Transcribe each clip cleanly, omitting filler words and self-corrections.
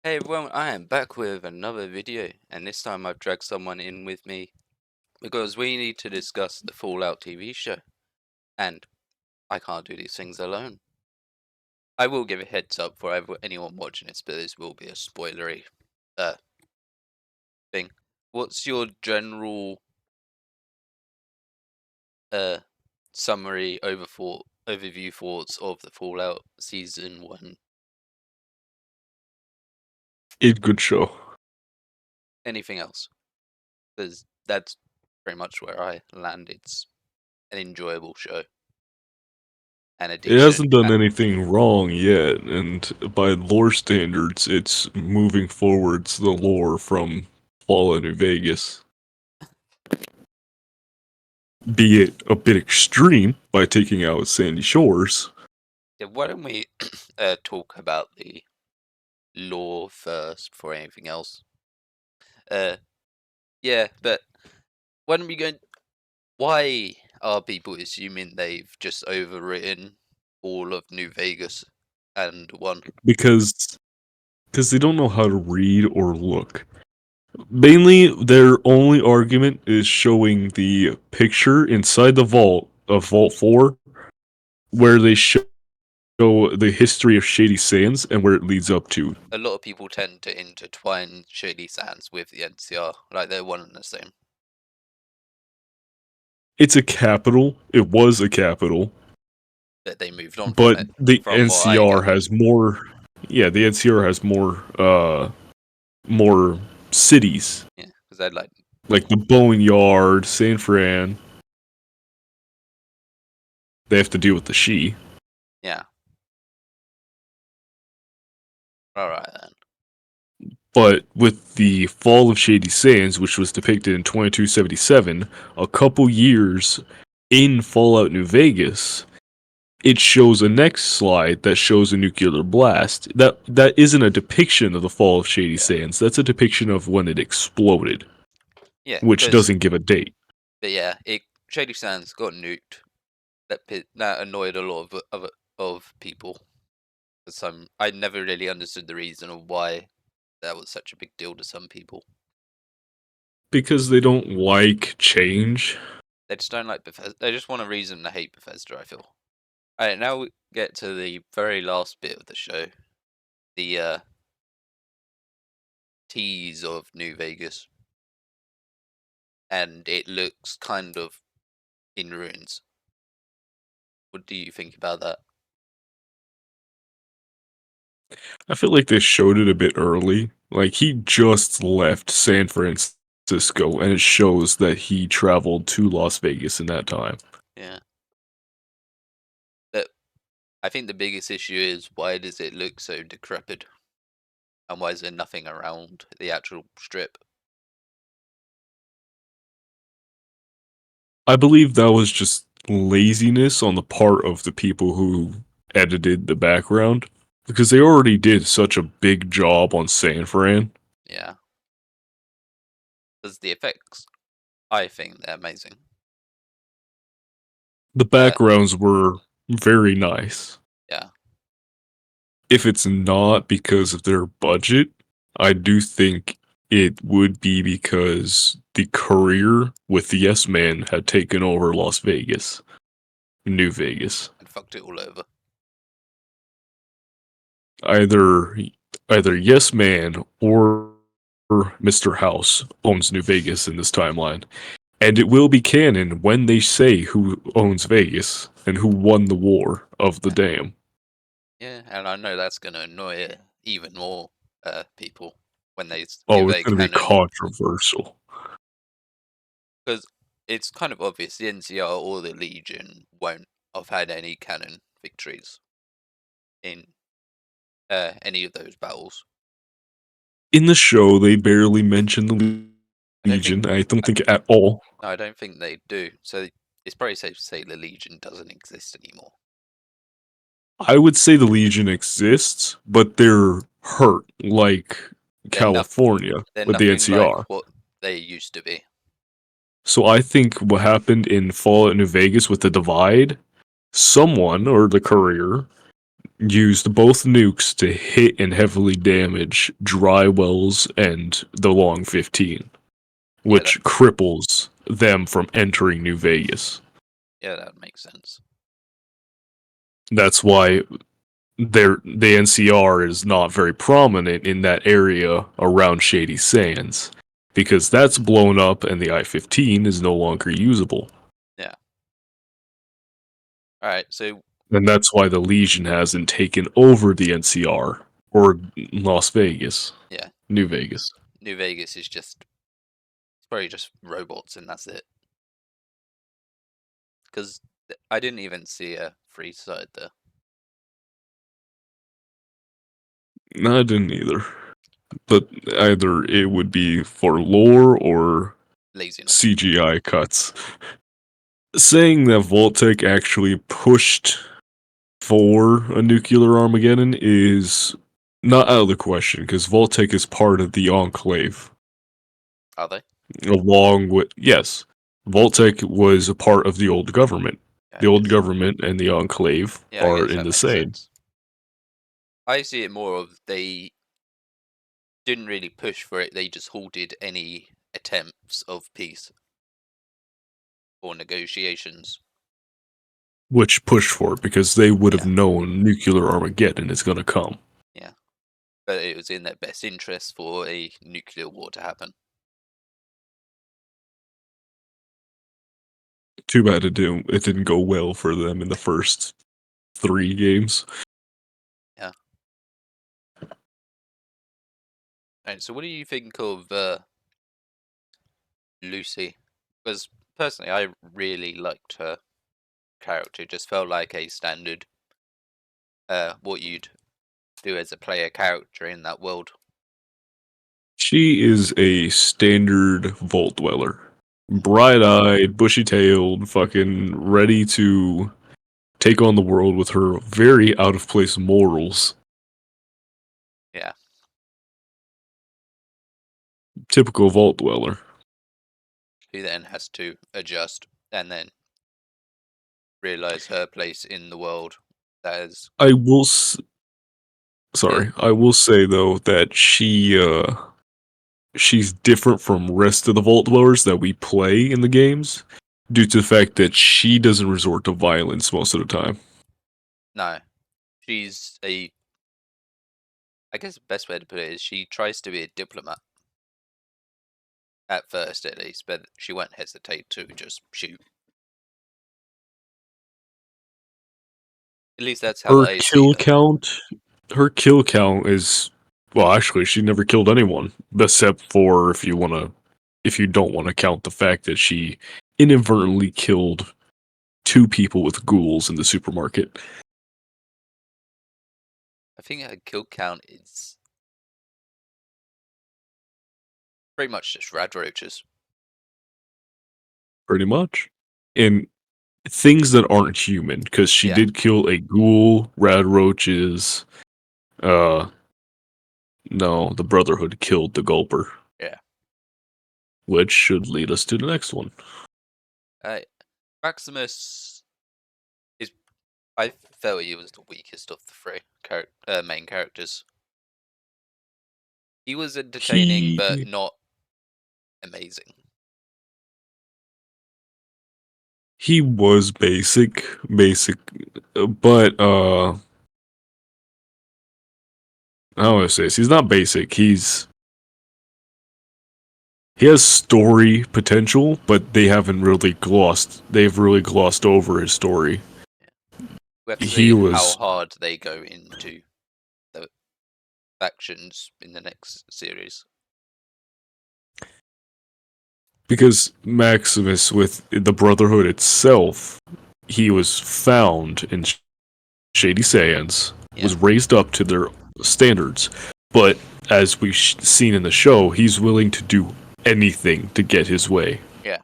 Hey everyone, I am back with another video, and this time I've dragged someone in with me because we need to discuss the Fallout TV show, and I can't do these things alone. I will give a heads up for anyone watching this, but this will be a spoilery uh, thing. What's your general uh, summary overview thoughts of the Fallout Season 1? It's good show. Anything else? Because that's pretty much where I land. It's an enjoyable show and a It decent hasn't done anything wrong yet, and by lore standards, it's moving forwards the lore from Fallout New Vegas. Be it a bit extreme by taking out Sandy Shores. Yeah, why don't we talk about the lore first before anything else? Uh, yeah, but why don't we go? Why are people assuming they've just overwritten all of New Vegas and one? Because they don't know how to read or look. Mainly, their only argument is showing the picture inside the vault of Vault 4, where they show the history of Shady Sands and where it leads up to. A lot of people tend to intertwine Shady Sands with the NCR, like they're one and the same. It's a capital. It was a capital, That they moved on from but it, the from what I NCR gather. has more. Yeah, the NCR has more cities, Yeah, because they're like, like the Boneyard, San Fran. They have to deal with the She. yeah, all right then. But with the fall of Shady Sands, which was depicted in 2277, a couple years in Fallout New Vegas, it shows a next slide that shows a nuclear blast. That isn't a depiction of the fall of Shady Yeah, Sands. That's a depiction of when it exploded, yeah, which because doesn't give a date. but yeah, it Shady Sands got nuked. That annoyed a lot of people. For some, I never really understood the reason of why that was such a big deal to some people. Because they don't like change. They just don't like Bethesda. They just want a reason to hate Bethesda, I feel. Alright, now we get to the very last bit of the show. The tease of New Vegas. And it looks kind of in ruins. What do you think about that? I feel like they showed it a bit early. Like, he just left San Francisco, and it shows that he traveled to Las Vegas in that time. Yeah. But I think the biggest issue is, why does it look so decrepit? And why is there nothing around the actual strip? I believe that was just laziness on the part of the people who edited the background, because they already did such a big job on San Fran. Yeah. Because the effects, I think they're amazing. The backgrounds were very nice. Yeah. If it's not because of their budget, I do think it would be because the Courier with the Yes Man had taken over Las Vegas, New Vegas. And fucked it all over. Either either Yes Man or Mr. House owns New Vegas in this timeline. And it will be canon when they say who owns Vegas and who won the war of the Yeah. dam. Yeah, and I know that's gonna annoy even more people when they give Oh, it's a going to be canon, controversial. because it's kind of obvious the NCR or the Legion won't have had any canon victories in any of those battles. In the show, they barely mention the I don't think Legion. I don't I, think at all. no, I don't think they do. So it's probably safe to say the Legion doesn't exist anymore. I would say the Legion exists, but they're hurt, like They're not. California They're with the nothing like NCR. what they used to be. So I think what happened in Fallout New Vegas with the Divide, someone or the Courier used both nukes to hit and heavily damage dry wells and the Long 15, Yeah, which cripples them from entering New Vegas. yeah, that makes sense. That's why the NCR is not very prominent in that area around Shady Sands, because that's blown up and the I-15 is no longer usable. Yeah. All right, so And that's why the Legion hasn't taken over the NCR or Las Vegas. yeah, New Vegas. New Vegas is just it's probably just robots and that's it. Because I didn't even see a free side there. No, I didn't either. But either it would be for lore or Laziness. CGI cuts. Saying that Vault-Tec actually pushed for a nuclear Armageddon is not out of the question, because Vault-Tec is part of the Enclave. Are they? Along with, yes, Vault-Tec was a part of the old government. Yeah, The old government and the Enclave yeah, I are guess in that the makes same. sense. I see it more of they didn't really push for it. They just halted any attempts of peace or negotiations. Which pushed for it, because they would have Yeah. known nuclear Armageddon is gonna come. Yeah. But it was in their best interest for a nuclear war to happen. Too bad it didn't go well for them in the first 3 games. Yeah. And so what do you think of Lucy? Because personally I really liked her character. It just felt like a standard what you'd do as a player character in that world. She is a standard Vault Dweller. Bright-eyed, bushy-tailed, fucking ready to take on the world with her very out-of-place morals. Yeah. Typical Vault Dweller. Who then has to adjust and then realize her place in the world. That is, I will I will say though that she's different from rest of the Vault Dwellers that we play in the games due to the fact that she doesn't resort to violence most of the time. no, she's a. I guess the best way to put it is she tries to be a diplomat at first, at least, but she won't hesitate to just shoot. At least that's how Her I see kill her. count, her kill count is, well, actually, she never killed anyone except for if you don't want to count the fact that she inadvertently killed 2 people with ghouls in the supermarket. I think her kill count is pretty much just rad roaches. Pretty much. And things that aren't human, because she Yeah. did kill a ghoul, rad roaches. No, the Brotherhood killed the Gulper. Yeah. Which should lead us to the next one. Maximus is. I felt he was the weakest of the three main characters. He was entertaining, but not amazing. He was basic, but how do I say this? He's not basic. He has story potential, but they've really glossed over his story. We have to He see how was hard they go into the factions in the next series. because Maximus with the Brotherhood itself, he was found in Shady Sands, was raised up to their standards, but as we've seen in the show, he's willing to do anything to get his way. Yeah.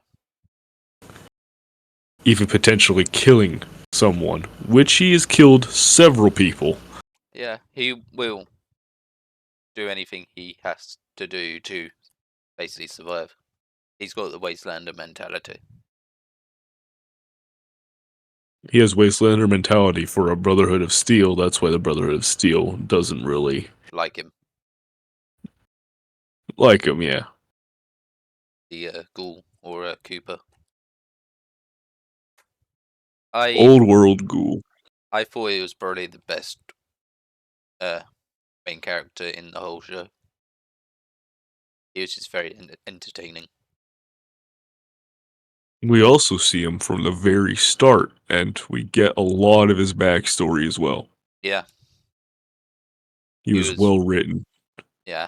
Even potentially killing someone, which he has killed several people. Yeah, he will do anything he has to do to basically survive. He's got the Wastelander mentality. He has Wastelander mentality for a Brotherhood of Steel. That's why the Brotherhood of Steel doesn't really Like him, like him. Yeah, the Ghoul or Cooper. I old world ghoul. I thought it was probably the best main character in the whole show. He was just very entertaining. We also see him from the very start, and we get a lot of his backstory as well. Yeah, He he was was. well written. Yeah,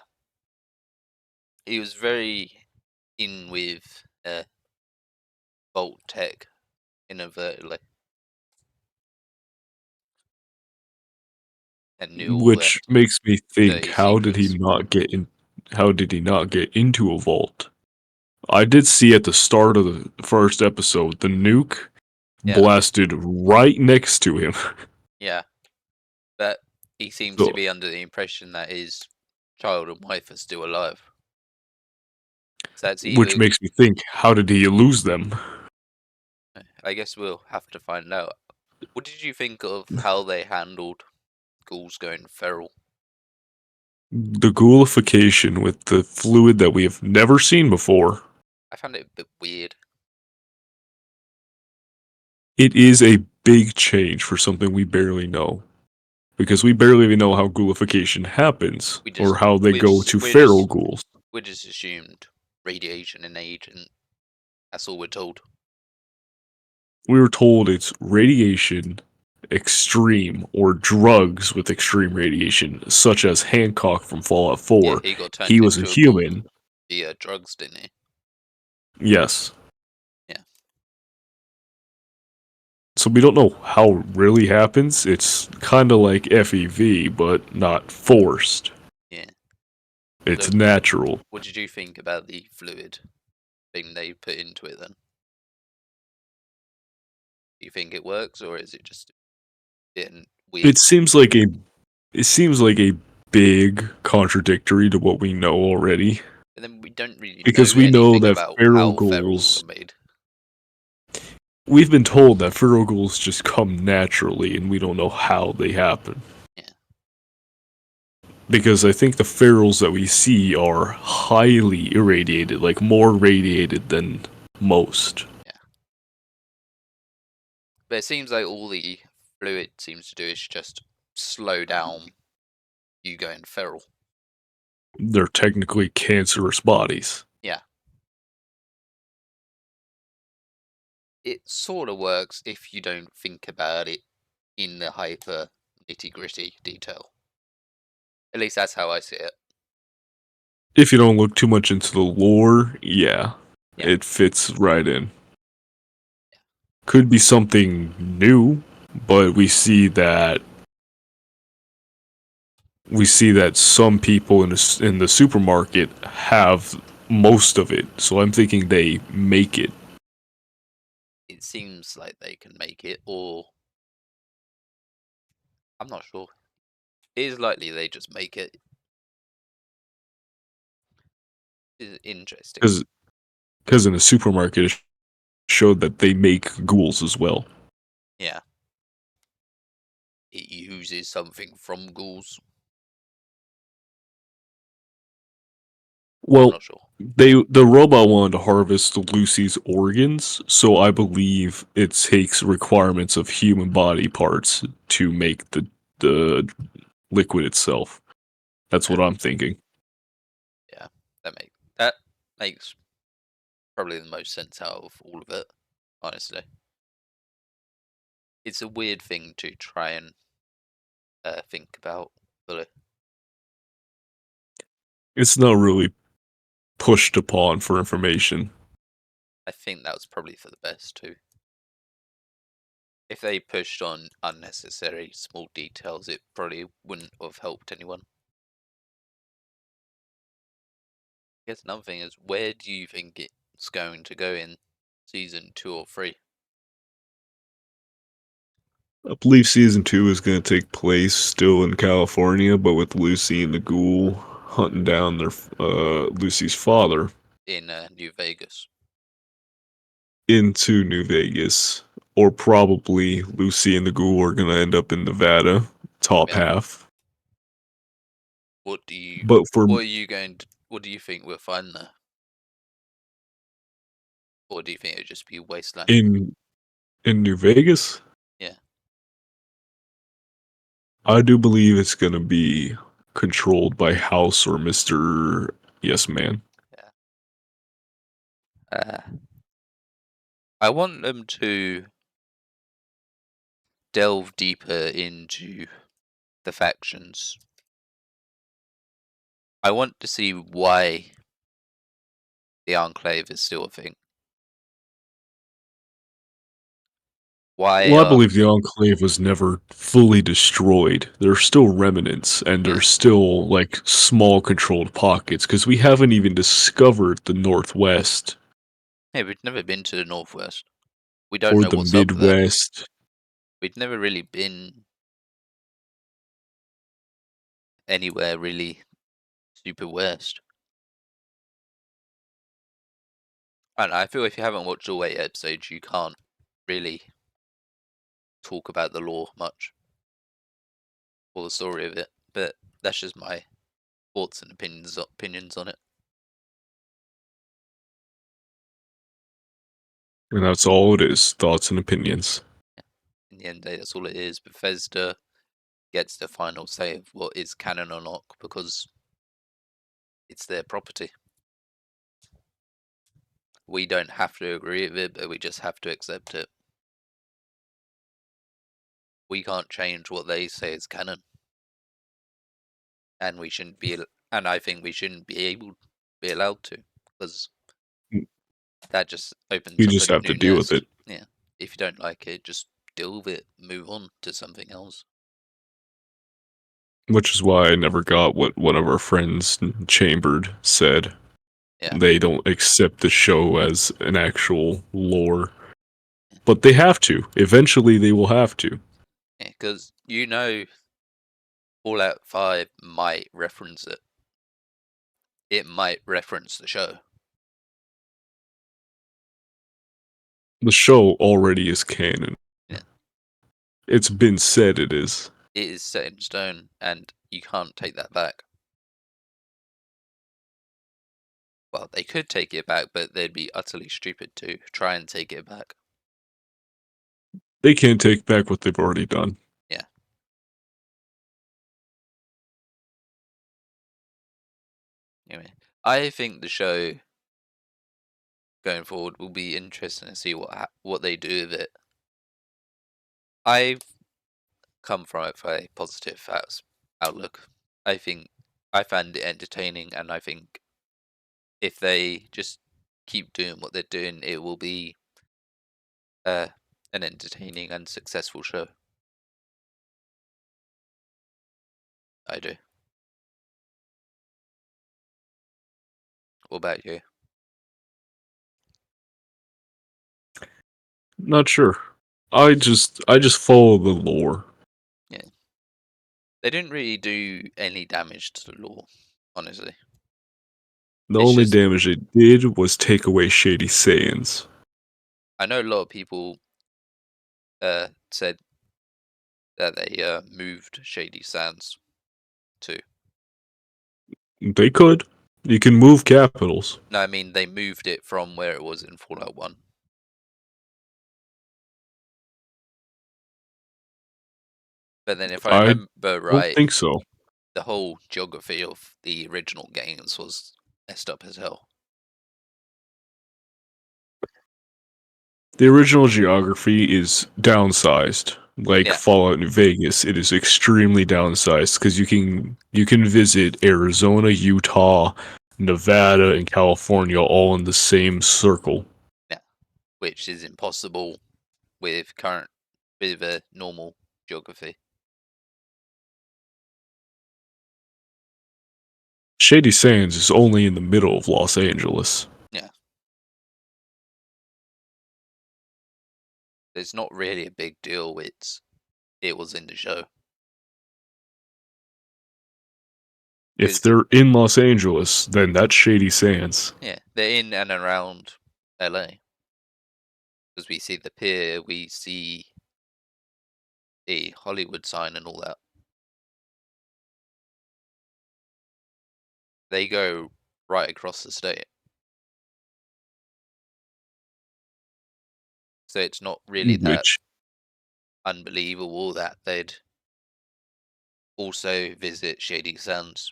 he was very in with Vault Tech inadvertently, and knew all their Which makes me think, dirty secrets. how did he not get into a vault? I did see at the start of the first episode the nuke Yeah, blasted right next to him. yeah, but he seems So, to be under the impression that his child and wife are still alive. So that's which either. makes me think, how did he lose them? I guess we'll have to find out. What did you think of how they handled ghouls going feral? The ghoulification with the fluid that we have never seen before. I found it a bit weird. It is a big change for something we barely know. Because we barely even know how ghoulification happens, We or just how they we go just to we feral just ghouls. we just assumed radiation and age, and that's all we're told. We were told it's radiation extreme or drugs with extreme radiation, such as Hancock from Fallout Yeah, 4. he got He turned was a into a ghoul human. via drugs, didn't he? Yes. Yeah. So we don't know how it really happens. It's kind of like FEV, but not forced. Yeah. It's So, natural. what did you think about the fluid thing they put into it then? Do you think it works, or is it just weird? It seems like a big contradictory to what we know already. And then we don't really know Because we know anything that about feral how ferals ghouls. are made. We've been told that feral ghouls just come naturally, and we don't know how they happen. Yeah. Because I think the ferals that we see are highly irradiated, like more radiated than most. Yeah. But it seems like all the fluid seems to do is just slow down you going feral. They're technically cancerous bodies. Yeah. It sort of works if you don't think about it in the hyper nitty-gritty detail. At least that's how I see it. If you don't look too much into the lore, yeah. Yeah. It fits right in. Could be something new, but we see that some people in the supermarket have most of it. So I'm thinking they make it. It seems like they can make it, or I'm not sure. It is likely they just make it. It's interesting. Because in the supermarket, it showed that they make ghouls as well. Yeah. It uses something from ghouls. I'm Well, not sure. the robot wanted to harvest Lucy's organs, so I believe it takes requirements of human body parts to make the liquid itself. That's what I'm thinking. Yeah, that makes probably the most sense out of all of it, honestly. It's a weird thing to try and think about, really. It's not really pushed upon for information. I think that was probably for the best too. If they pushed on unnecessary small details, it probably wouldn't have helped anyone. I guess another thing is, where do you think it's going to go in season 2 or 3? I believe season 2 is going to take place still in California, but with Lucy and the ghoul hunting down their Lucy's father In New Vegas. into New Vegas. or probably Lucy and the Ghoul are gonna end up in Nevada, top Yeah. half. What do you But for what do you think we'll find there? Or do you think it'll just be wasteland? in New Vegas, Yeah. I do believe it's gonna be controlled by House or Mr. Yes Man. Uh, I want them to delve deeper into the factions. I want to see why the Enclave is still a thing. Why Well, I believe the Enclave was never fully destroyed. There's still remnants, and Yeah. there's still, like, small controlled pockets, because we haven't even discovered the Northwest Hey, we've never been to the Northwest. We don't or know the what's up there. Midwest. We've never really been anywhere really super west. And I feel if you haven't watched all 8 episodes, you can't really talk about the lore much or the story of it. But that's just my thoughts and opinions on it. And that's all it is, thoughts and opinions. In the end of the day, that's all it is. Bethesda gets the final say of what is canon or not because it's their property. We don't have to agree with it, but we just have to accept it. We can't change what they say is canon. And we shouldn't be, and I think we shouldn't be allowed to, because that just opens You up just a have to new deal with nest. it. Yeah. If you don't like it, just deal with it, move on to something else. Which is why I never got what one of our friends, Chambered, said. Yeah. They don't accept the show as an actual lore. But they have to. Eventually, they will have to. Yeah, because Fallout 5 might reference it. It might reference the show. The show already is canon. Yeah. It's been said it is. It is set in stone, and you can't take that back. Well, they could take it back, but they'd be utterly stupid to try and take it back. They can't take back what they've already done. Yeah. Anyway, I think the show going forward will be interesting to see what they do with it. I've come from it for a positive outlook. I think I found it entertaining, and I think if they just keep doing what they're doing, it will be an entertaining and successful show. I do. What about you? Not sure. I just follow the lore. Yeah. They didn't really do any damage to the lore, honestly. The It's only just damage it did was take away Shady Saiyans. I know a lot of people said that they moved Shady Sands too. They could. You can move capitals. No, I mean they moved it from where it was in Fallout 1. But then if I I remember don't right, think so. the whole geography of the original games was messed up as hell. The original geography is downsized. Like Yeah. Fallout New Vegas, it is extremely downsized because you can visit Arizona, Utah, Nevada, and California all in the same circle. Yeah. Which is impossible with a normal geography. Shady Sands is only in the middle of Los Angeles. Yeah. It's not really a big deal. It was in the show. If 'Cause, they're in Los Angeles, then that's Shady Sands. yeah, they're in and around LA. Because we see the pier, we see the Hollywood sign and all that. They go right across the state. So it's not really that Which unbelievable that they'd also visit Shady Sands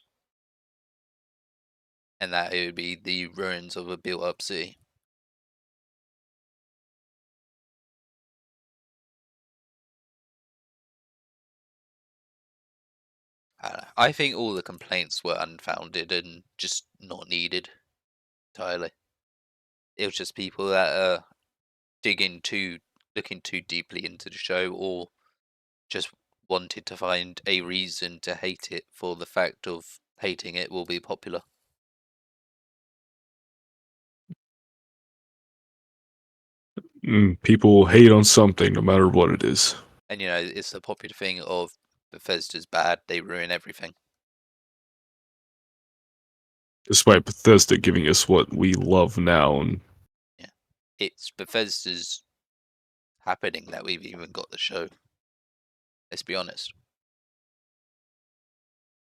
and that it would be the ruins of a built up city. I think all the complaints were unfounded and just not needed entirely. It was just people that are looking too deeply into the show, or just wanted to find a reason to hate it for the fact of hating it will be popular. people hate on something no matter what it is. And it's the popular thing of Bethesda's bad, they ruin everything. Despite Bethesda giving us what we love now, and Yeah. It's Bethesda's happening that we've even got the show. Let's be honest.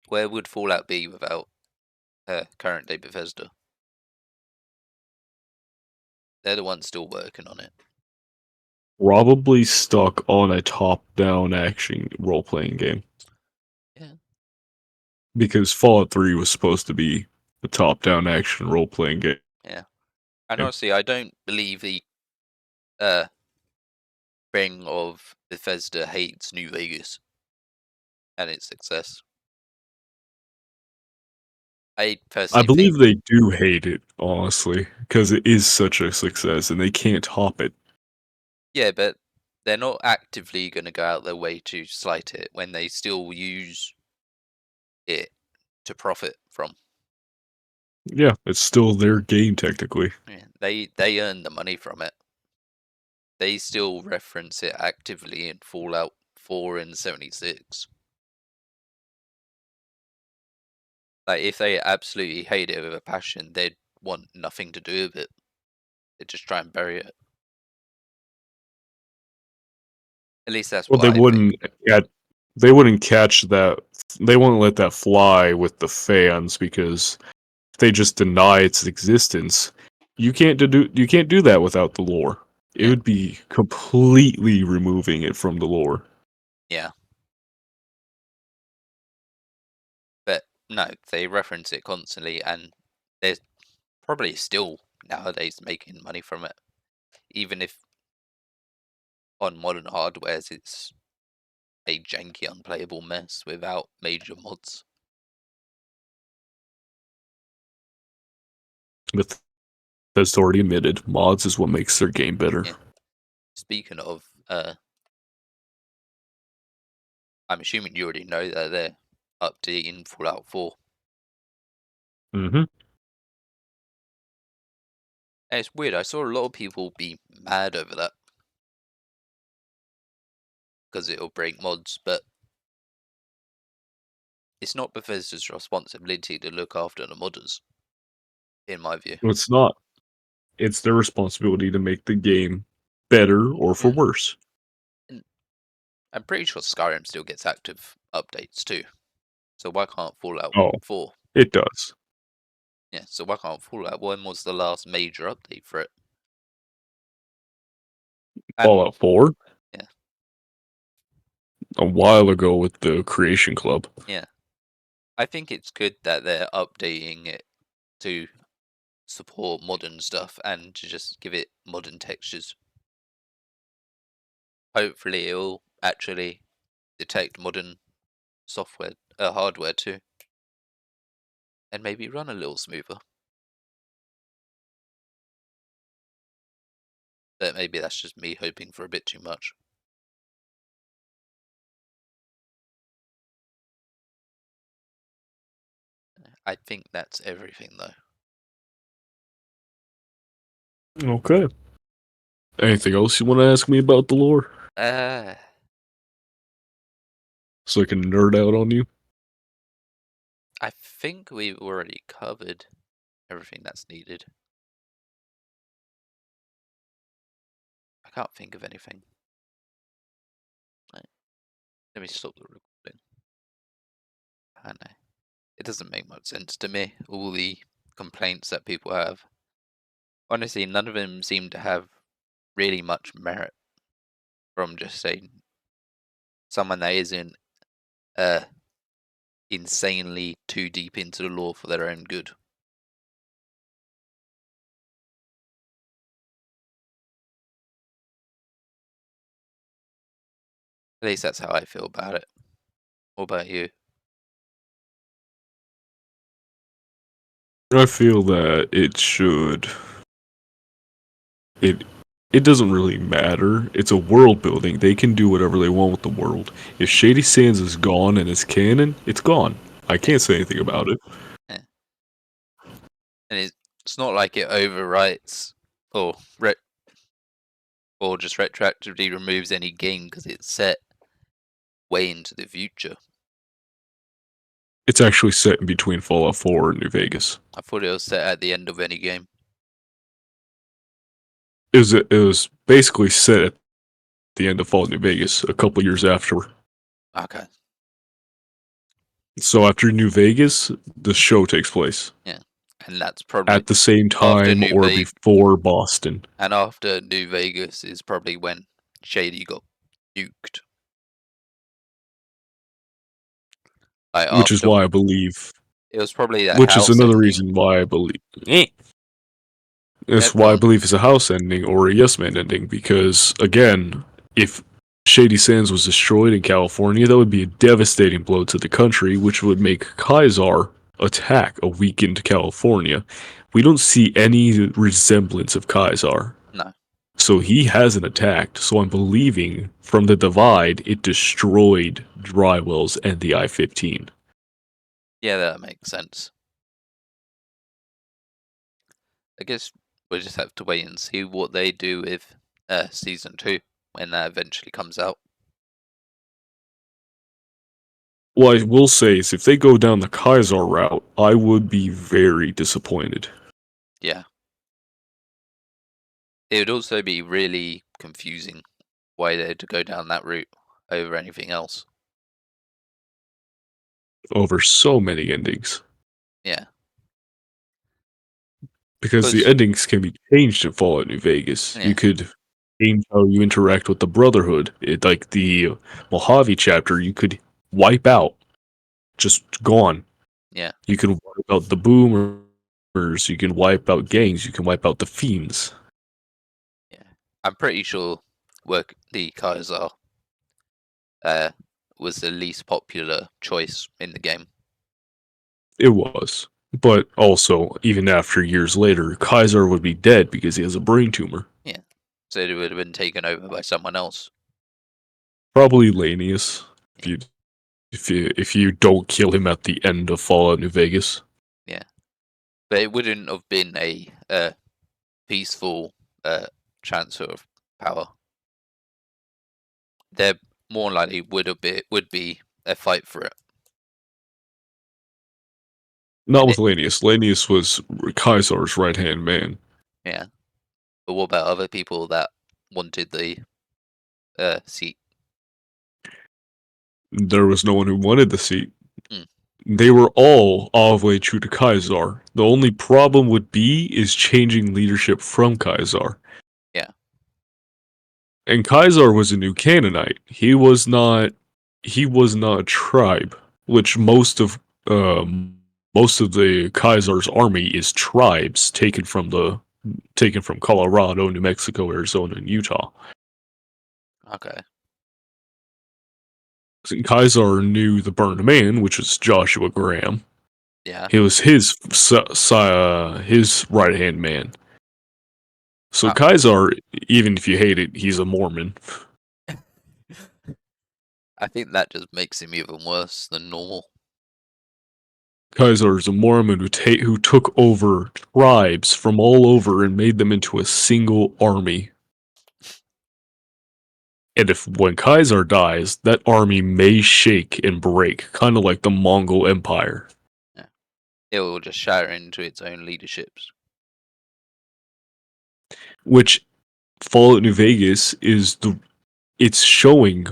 Where would Fallout be without current day Bethesda? They're the ones still working on it. probably stuck on a top-down action role-playing game. Yeah. Because Fallout 3 was supposed to be a top-down action role-playing game. Yeah. And honestly, I don't believe the thing of Bethesda hates New Vegas and its success. I I personally believe think, they do hate it, honestly, because it is such a success and they can't top it. yeah, but they're not actively going to go out their way to slight it when they still use it to profit from. Yeah, it's still their game technically. Yeah, they earn the money from it. They still reference it actively in Fallout 4 and 76. Like, if they absolutely hate it with a passion, they'd want nothing to do with it. They'd just try and bury it. At least that's Well, what I think. they wouldn't catch that. They wouldn't let that fly with the fans because if they just deny its existence, you can't do that without the lore. It Yeah, would be completely removing it from the lore. yeah. But no, they reference it constantly, and they're probably still nowadays making money from it, even if on modern hardwares it's a janky, unplayable mess without major mods. But that's already admitted. Mods is what makes their game better. Yeah. Speaking of, I'm assuming you already know that they're updating Fallout 4. Mm-hmm. And it's weird. I saw a lot of people be mad over that because it'll break mods, but it's not Bethesda's responsibility to look after the modders, in my view. It's not. It's their responsibility to make the game better or for Yeah. worse. And I'm pretty sure Skyrim still gets active updates too. So why can't Fallout Oh, 4? it does. Yeah, so why can't Fallout? When was the last major update for it? And Fallout 4 yeah, a while ago with the Creation Club. yeah. I think it's good that they're updating it to support modern stuff and to just give it modern textures. Hopefully, it'll actually detect modern software, hardware too, and maybe run a little smoother. But maybe that's just me hoping for a bit too much. I think that's everything though. Okay. Anything else you want to ask me about the lore? Uh, So I can nerd out on you? I think we've already covered everything that's needed. can't think of anything. Let me stop the recording. I know. It doesn't make much sense to me, all the complaints that people have. Honestly, none of them seem to have really much merit from just saying someone that isn't insanely too deep into the law for their own good. At least that's how I feel about it. What about you? I feel that it should. It doesn't really matter. It's a world building. They can do whatever they want with the world. If Shady Sands is gone and it's canon, it's gone. I can't say anything about it. Yeah. And it's not like it overwrites or just retroactively removes any game because it's set way into the future. It's actually set in between Fallout 4 and New Vegas. I thought it was set at the end of any game. It was basically set at the end of Fallout New Vegas, a couple years after. Okay. So after New Vegas, the show takes place. Yeah. And that's probably At the same time New or Vegas. before Boston. And after New Vegas is probably when Shady got nuked. Which is why I believe. It was probably that. Which is another ending. reason why I believe. That's why I believe it's a house ending or a Yes Man ending, because, again, if Shady Sands was destroyed in California, that would be a devastating blow to the country, which would make Kaiser attack a weakened California. We don't see any resemblance of Kaiser. No. So he hasn't attacked, so I'm believing from the divide, it destroyed Drywells and the I-15. Yeah, that makes sense. I guess we'll just have to wait and see what they do with Season 2 when that eventually comes out. What I will say is if they go down the Kaiser route, I would be very disappointed. Yeah. It would also be really confusing why they'd go down that route over anything else. Over so many endings. Yeah. Because the endings can be changed in Fallout New Vegas. Yeah. You could change how you interact with the Brotherhood. Like the Mojave chapter, you could wipe out. Just gone. Yeah. You can wipe out the Boomers, you can wipe out gangs, you can wipe out the Fiends. Yeah. I'm pretty sure the Kaiser was the least popular choice in the game. It was. But also, even after years later, Kaiser would be dead because he has a brain tumor. Yeah. So it would have been taken over by someone else. Probably Lanius. If you don't kill him at the end of Fallout New Vegas. Yeah. But it wouldn't have been a peaceful transfer of power. There more likely would be a fight for it. Not with Lanius. Lanius was Kaiser's right-hand man. Yeah. But what about other people that wanted the seat? There was no one who wanted the seat. They were all the way true to Kaiser. The only problem would be is changing leadership from Kaiser. Yeah. And Kaiser was a new Canaanite. He was not a tribe, which most of the Kaiser's army is tribes taken from Colorado, New Mexico, Arizona, and Utah. Okay. Kaiser knew the Burned Man, which was Joshua Graham. Yeah. He was his right-hand man. So Kaiser, even if you hate it, he's a Mormon. I think that just makes him even worse than normal. Kaiser is a Mormon who took over tribes from all over and made them into a single army. And when Kaiser dies, that army may shake and break, kind of like the Mongol Empire. Yeah. It will just shatter into its own leaderships. Which Fallout New Vegas is it's showing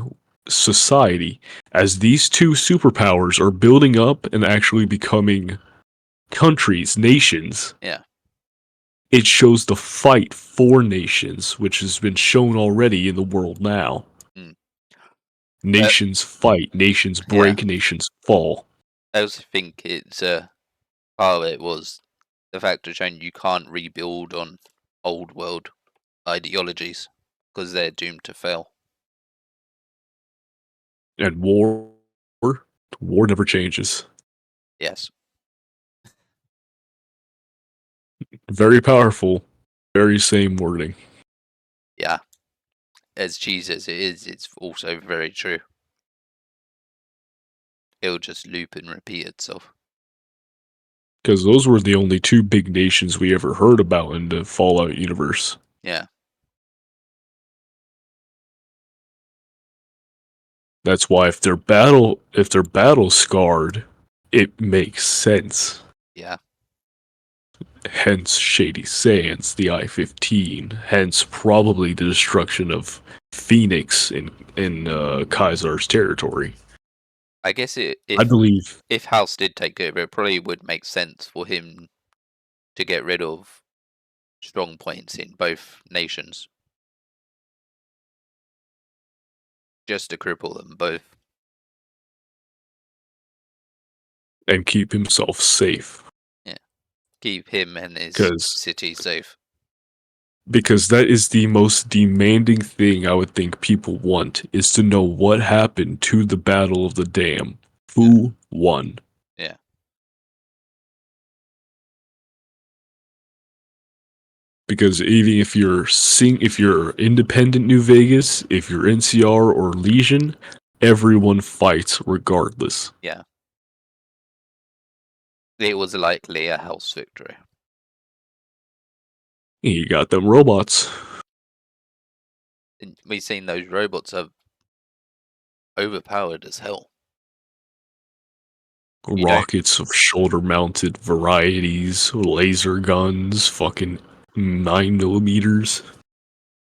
society as these two superpowers are building up and actually becoming countries, nations. Yeah. It shows the fight for nations, which has been shown already in the world now. Mm. Nations fight, nations Yeah. break, nations fall. I also think it's part of it was the fact of showing you can't rebuild on old world ideologies because they're doomed to fail. And war never changes. Yes. Very powerful, very same wording. Yeah. As cheesy as it is, it's also very true. It'll just loop and repeat itself. Because those were the only two big nations we ever heard about in the Fallout universe. Yeah. That's why if they're battle scarred, it makes sense. Yeah. Hence Shady Sands, the I-15. Hence probably the destruction of Phoenix in Kaisar's territory. I guess I if believe House did take over, it probably would make sense for him to get rid of strong points in both nations. Just to cripple them both. and keep himself safe. Keep him and his 'Cause- city safe. Because that is the most demanding thing I would think people want, is to know what happened to the Battle of the Dam. Who won? Yeah. Because even if you're independent New Vegas, if you're NCR or Legion, everyone fights regardless. Yeah. It was likely a House victory. You got them robots. And we've seen those robots are overpowered as hell. You don't- Rockets of shoulder-mounted varieties, laser guns, fucking 9mm.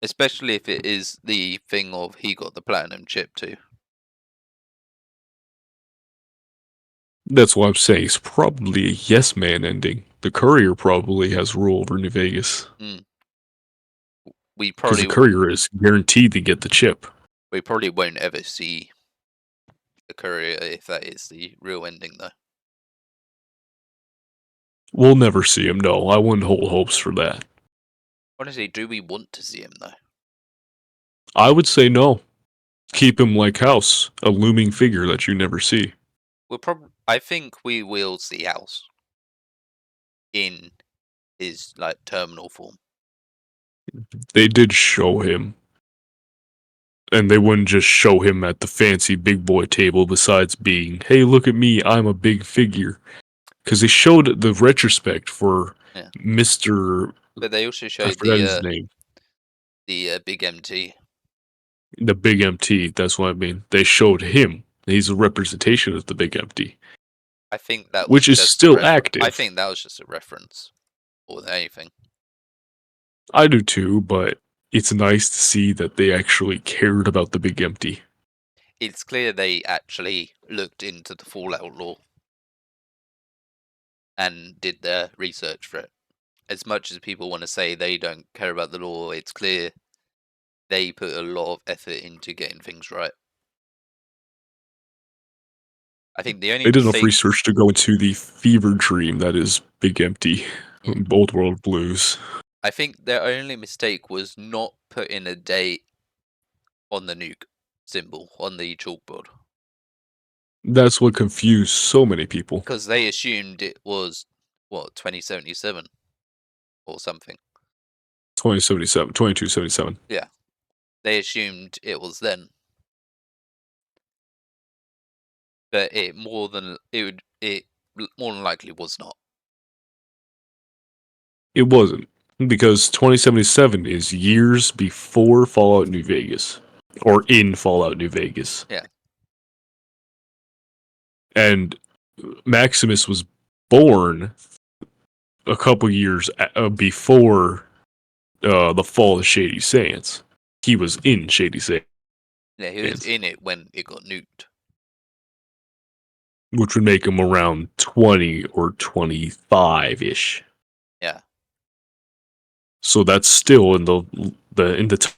Especially if it is the thing of he got the platinum chip too. That's what I'm saying. It's probably a yes man ending. The courier probably has rule over New Vegas. We Because the probably courier is guaranteed to get the chip. won't ever see the courier if that is the real ending though. We'll never see him, no. I wouldn't hold hopes for that. Honestly, do we want to see him though? I would say no. Keep him like House, a looming figure that you never see. I think we will see House in his like terminal form. They did show him. And they wouldn't just show him at the fancy big boy table besides being, hey, look at me, I'm a big figure. Because they showed the retrospect for Yeah. Mr. But they also I showed forgot his name. the big MT. The Big MT, that's what I mean. They showed him. He's a representation of the Big MT. I think that Which was is just still active. I think that was just a reference more than anything. I do too, but it's nice to see that they actually cared about the Big Empty. It's clear they actually looked into the Fallout lore and did their research for it. As much as people want to say they don't care about the lore, it's clear they put a lot of effort into getting things right. I think the only They did enough mistake, research to go into the fever dream that is Big Empty, Old World Blues. I think their only mistake was not putting a date on the nuke symbol on the chalkboard. That's what confused so many people. Because they assumed it was, what, 2077 or something. 2277. Yeah. They assumed it was then. But it more than likely was not. It wasn't. Because 2077 is years before Fallout New Vegas. Or in Fallout New Vegas. Yeah. And Maximus was born a couple years before the fall of Shady Sands. He was in Shady Sands, Yeah, he was in it when it got nuked. which would make him around 20 or 25-ish. Yeah. So that's still in the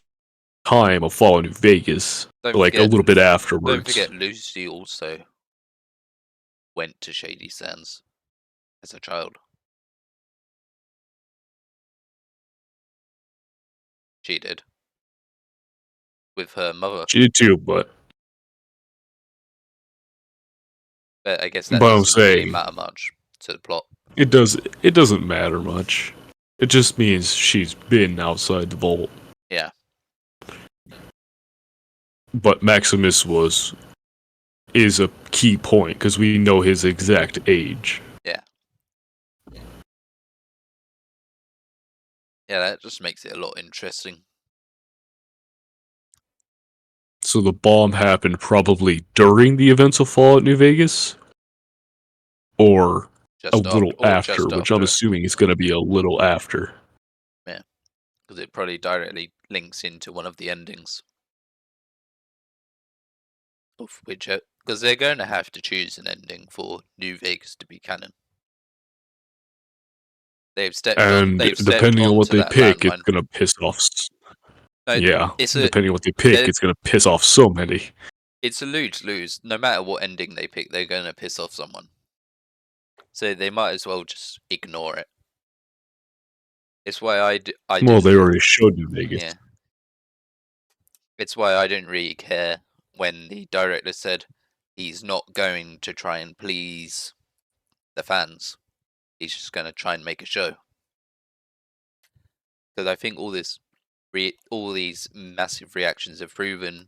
time of Fallout New Vegas, Don't like a forget- little bit afterwards. Don't forget, Lucy also went to Shady Sands as a child. She did. With her mother. She did too, but But I guess that But I'm doesn't really saying- matter much to the plot. it doesn't matter much. It just means she's been outside the vault. Yeah. But Maximus is a key point because we know his exact age. Yeah, that just makes it a lot interesting. So the bomb happened probably during the events of Fallout New Vegas, or Just a little just after, which I'm after, assuming is going to be a little after. because it probably directly links into one of the endings. Of which, because they're going to have to choose an ending for New Vegas to be canon. They've stepped And they've stepped depending on what onto they that pick, landmine. it's going to piss off. No, Yeah, it's depending on what they pick, it's going to piss off so many. it's a lose-lose. No matter what ending they pick, they're going to piss off someone. So they might as well just ignore it. It's why Well, they already showed New Vegas. Yeah. It's why I didn't really care when the director said he's not going to try and please the fans. He's just going to try and make a show. Because I think all these massive reactions have proven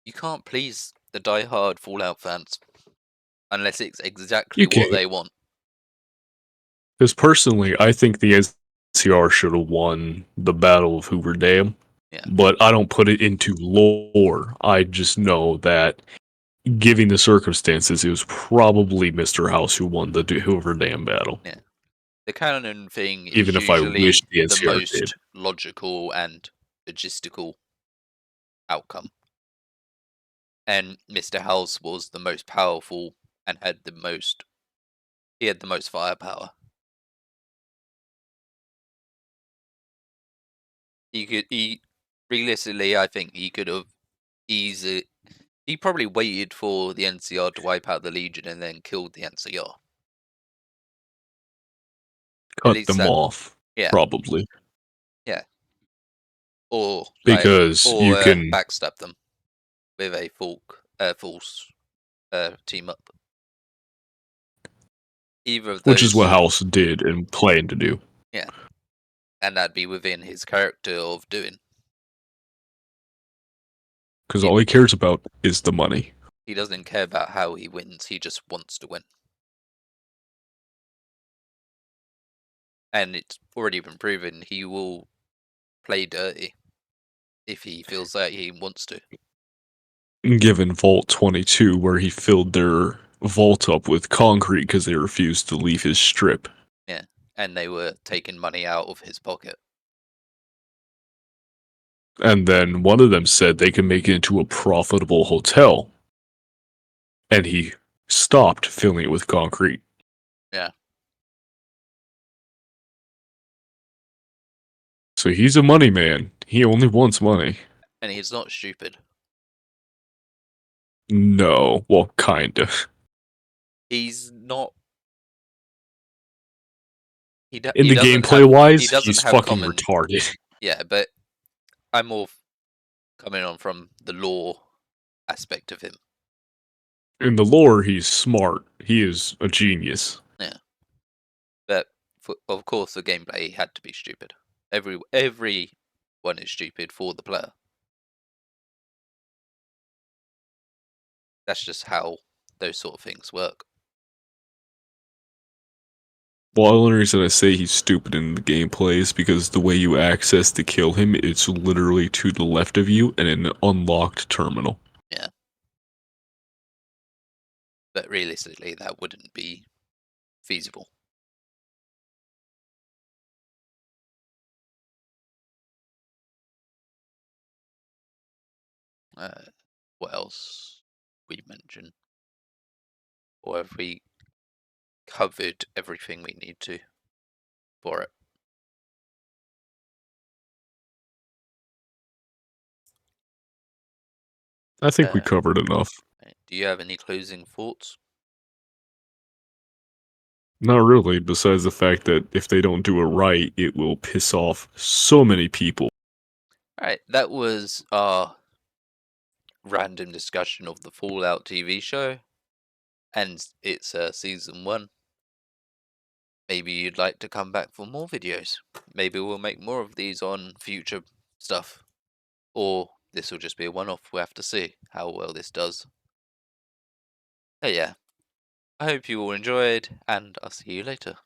you can't please the die-hard Fallout fans unless it's exactly You what can't. they want. Because personally, I think the NCR should have won the Battle of Hoover Dam. Yeah. But I don't put it into lore. I just know that, given the circumstances, it was probably Mr. House who won the Hoover Dam battle. Yeah. The canon thing Even is if I usually wish the the NCR most did. logical and logistical outcome. And Mr. House was the most powerful and had the most firepower. Realistically, I think he could have he probably waited for the NCR to wipe out the Legion and then killed the NCR. Cut least them that- off, Yeah. probably. Or Because you can... backstab them with a false team up. Either of those, Which is what House did and planned to do. and that'd be within his character of doing. Because all he cares about is the money. He doesn't care about how he wins. He just wants to win. And it's already been proven he will play dirty if he feels that he wants to. Given Vault 22, where he filled their vault up with concrete because they refused to leave his strip. And they were taking money out of his pocket. And then one of them said they can make it into a profitable hotel. And he stopped filling it with concrete. Yeah. So he's a money man. He only wants money. And he's not stupid. No. Well, kind of. He's not. In the gameplay-wise, he's fucking retarded. Yeah, but I'm more coming on from the lore aspect of him. In the lore, he's smart. He is a genius. But of course, the gameplay had to be stupid. Everyone is stupid for the player. That's just how those sort of things work. Well, the only reason I say he's stupid in the gameplay is because the way you access to kill him, it's literally to the left of you and an unlocked terminal. But realistically, that wouldn't be feasible. What else we mentioned? Or have we covered everything we need to for it? I think we Uh, covered enough. do you have any closing thoughts? Not really, besides the fact that if they don't do it right, it will piss off so many people. Alright, that was our random discussion of the Fallout TV show, and it's season 1. Maybe you'd like to come back for more videos. Maybe we'll make more of these on future stuff. Or this will just be a one-off. We'll have to see how well this does. But yeah, I hope you all enjoyed, and I'll see you later.